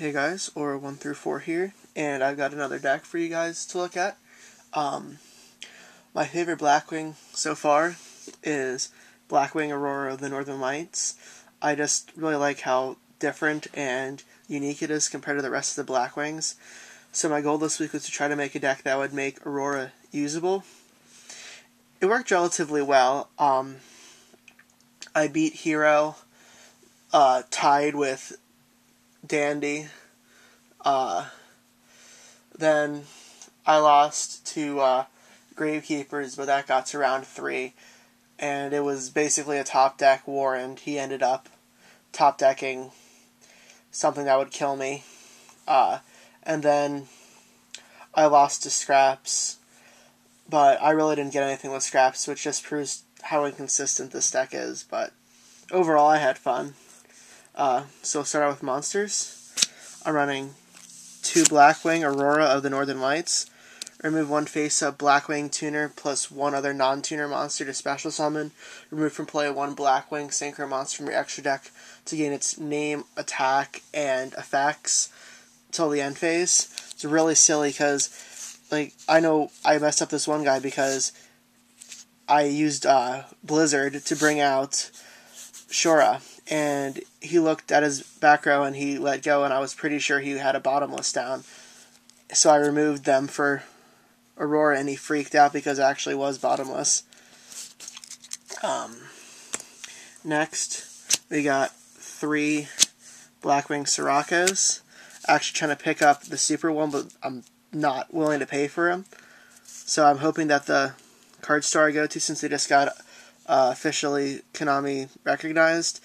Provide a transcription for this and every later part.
Hey guys, Aura 1 through 4 here, and I've got another deck for you guys to look at. My favorite Blackwing so far is Blackwing Aurora of the Northern Lights. I just really like how different and unique it is compared to the rest of the Blackwings. So my goal this week was to try to make a deck that would make Aurora usable. It worked relatively well. I beat Hero, tied with Dandy. Then I lost to Gravekeepers, but that got to round 3, and it was basically a top deck war, and he ended up top decking something that would kill me. And then I lost to Scraps, but I really didn't get anything with Scraps, which just proves how inconsistent this deck is, but overall I had fun. So we'll start out with monsters. I'm running 2 Blackwing Aurora of the Northern Lights. Remove 1 face-up Blackwing tuner plus 1 other non-tuner monster to special summon. Remove from play 1 Blackwing synchro monster from your extra deck to gain its name, attack, and effects till the end phase. It's really silly because, I know I messed up this one guy because I used Blizzard to bring out Shura, and he looked at his back row and he let go, and I was pretty sure he had a bottomless down. So I removed them for Aurora, and he freaked out because it actually was bottomless. Next, we got 3 Blackwing Sirocco's. Actually trying to pick up the super one, but I'm not willing to pay for him. So I'm hoping that the card store I go to, since they just got officially Konami recognized,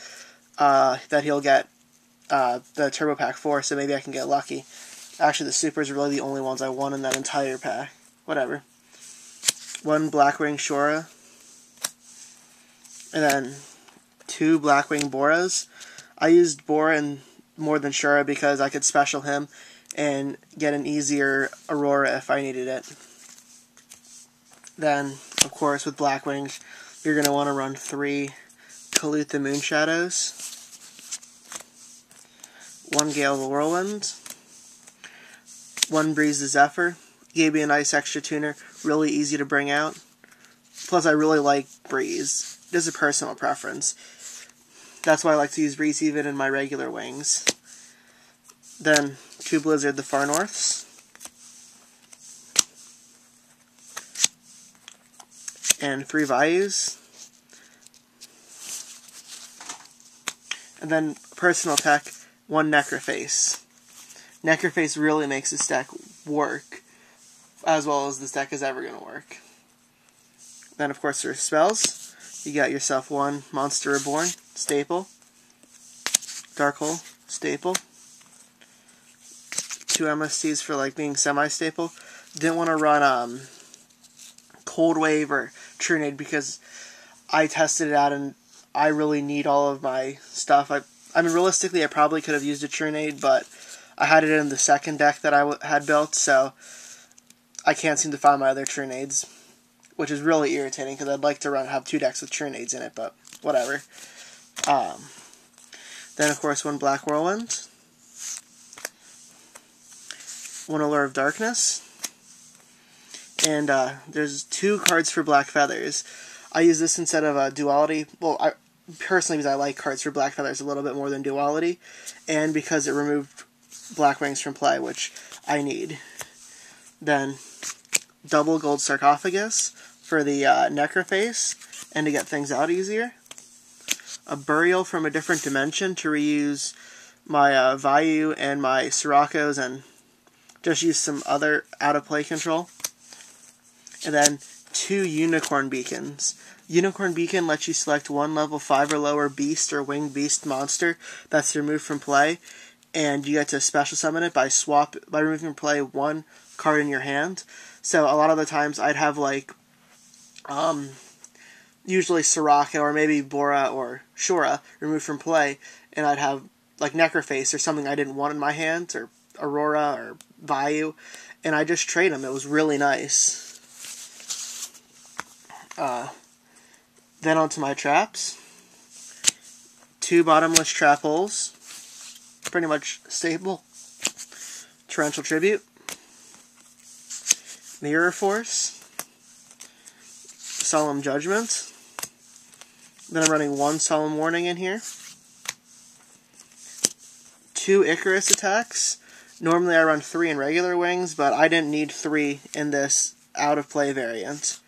that he'll get the Turbo Pack 4, so maybe I can get lucky. Actually, the supers are really the only ones I won in that entire pack. Whatever. 1 Blackwing Shura, and then 2 Blackwing Boras. I used Bora more than Shura because I could special him and get an easier Aurora if I needed it. Then, of course, with Blackwings, you're going to want to run 3 Kalute the Moonshadows, 1 Gale the Whirlwind, 1 Breeze the Zephyr. Gave me a nice extra tuner, really easy to bring out. Plus, I really like Breeze. Just a personal preference. That's why I like to use Breeze even in my regular wings. Then 2 Blizzard the Far Norths, and 3 Vayus. And then personal tech, 1 Necroface. Necroface really makes this deck work as well as this deck is ever going to work. Then, of course, there's spells. You got yourself 1 Monster Reborn, staple. Dark Hole, staple. 2 MSTs for being semi-staple. Didn't want to run Cold Wave or Trinade because I tested it out and I really need all of my stuff. I mean, realistically, I probably could have used a Trinade, but I had it in the second deck that I had built, so I can't seem to find my other Trinades, which is really irritating because I'd like to have 2 decks with Trinades in it, but whatever. Then, of course, 1 Black Whirlwind, 1 Allure of Darkness, and there's 2 cards for Black Feathers. I use this instead of Duality. Well, personally, because I like cards for Black Feathers a little bit more than Duality, and because it removed Blackwings from play, which I need. Then double Gold Sarcophagus for the Necroface, and to get things out easier. A Burial from a Different Dimension to reuse my Vayu and my Sirocco's and just use some other out-of-play control. And then 2 Unicorn Beacons. Unicorn Beacon lets you select 1 level 5 or lower beast or winged beast monster that's removed from play, and you get to special summon it by removing from play 1 card in your hand. So a lot of the times I'd have usually Sirocco or maybe Bora or Shura removed from play, and I'd have Necroface or something I didn't want in my hand, or Aurora or Vayu, and I just trade them. It was really nice. Then onto my traps. 2 bottomless trap holes. Pretty much stable. Torrential Tribute, Mirror Force, Solemn Judgment. Then I'm running 1 Solemn Warning in here. 2 Icarus attacks. Normally I run 3 in regular wings, but I didn't need 3 in this out-of-play variant.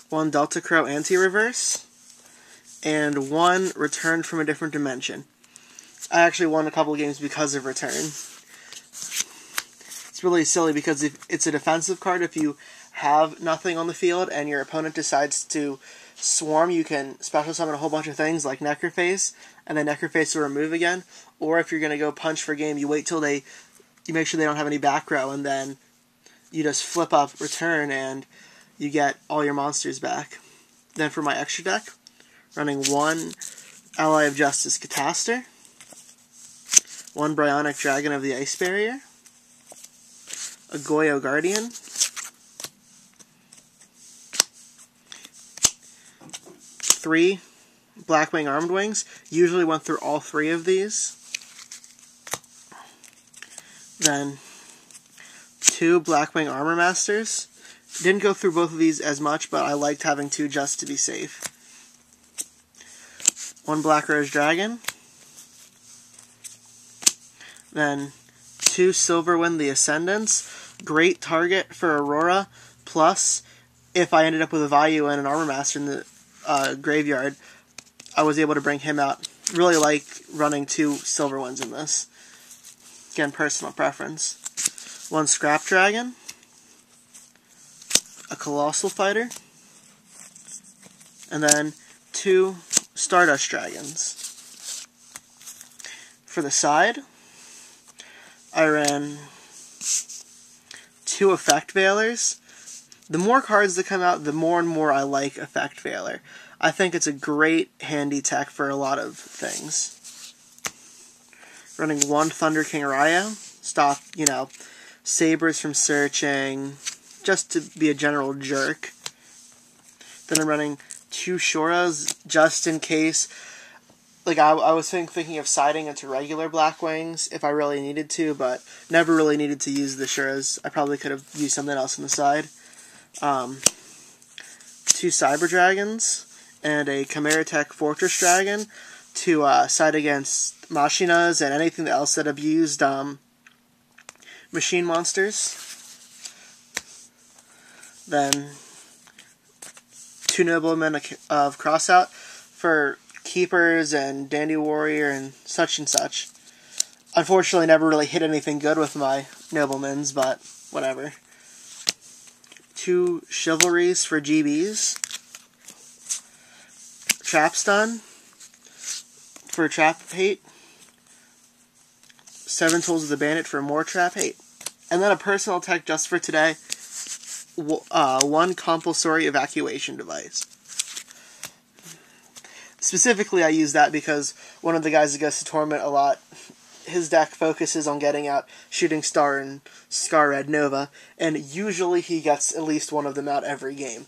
1 Delta Crow Anti-Reverse, and 1 Return from a Different Dimension. I actually won a couple games because of Return. It's really silly because if it's a defensive card. If you have nothing on the field and your opponent decides to swarm, you can special summon a whole bunch of things like Necroface, and then Necroface will remove again. Or if you're going to go punch for game, you wait till you make sure they don't have any back row, and then you just flip up Return and you get all your monsters back. Then for my extra deck, running 1 Ally of Justice Cataster, 1 Bryonic Dragon of the Ice Barrier, a Goyo Guardian, 3 Blackwing Armed Wings. Usually went through all 3 of these. Then 2 Blackwing Armor Masters. Didn't go through both of these as much, but I liked having 2 just to be safe. 1 Black Rose Dragon. Then 2 Silverwind the Ascendants. Great target for Aurora. Plus, if I ended up with a value and an Armor Master in the graveyard, I was able to bring him out. Really like running 2 Silverwinds in this. Again, personal preference. 1 Scrap Dragon, a Colossal Fighter, and then 2 Stardust Dragons. For the side, I ran 2 Effect Veilers. The more cards that come out, the more and more I like Effect Veiler. I think it's a great handy tech for a lot of things. Running 1 Thunder King Raya. Stop, sabers from searching, just to be a general jerk. Then I'm running 2 Shoras, just in case. Like, I was thinking of siding into regular Blackwings if I really needed to, but never really needed to use the Shoras. I probably could have used something else on the side. 2 Cyber Dragons, and a Chimera Tech Fortress Dragon to side against Machinas and anything else that abused machine monsters. Then 2 Noblemen of Crossout for Keepers and Dandy Warrior and such. Unfortunately, never really hit anything good with my Noblemans, but whatever. 2 Chivalries for GBs. Trap Stun for Trap Hate. 7 Tools of the Bandit for more Trap Hate. And then a personal tech just for today. 1 Compulsory Evacuation Device. Specifically, I use that because one of the guys that goes to tournament a lot, his deck focuses on getting out Shooting Star and Scar Red Nova, and usually he gets at least one of them out every game.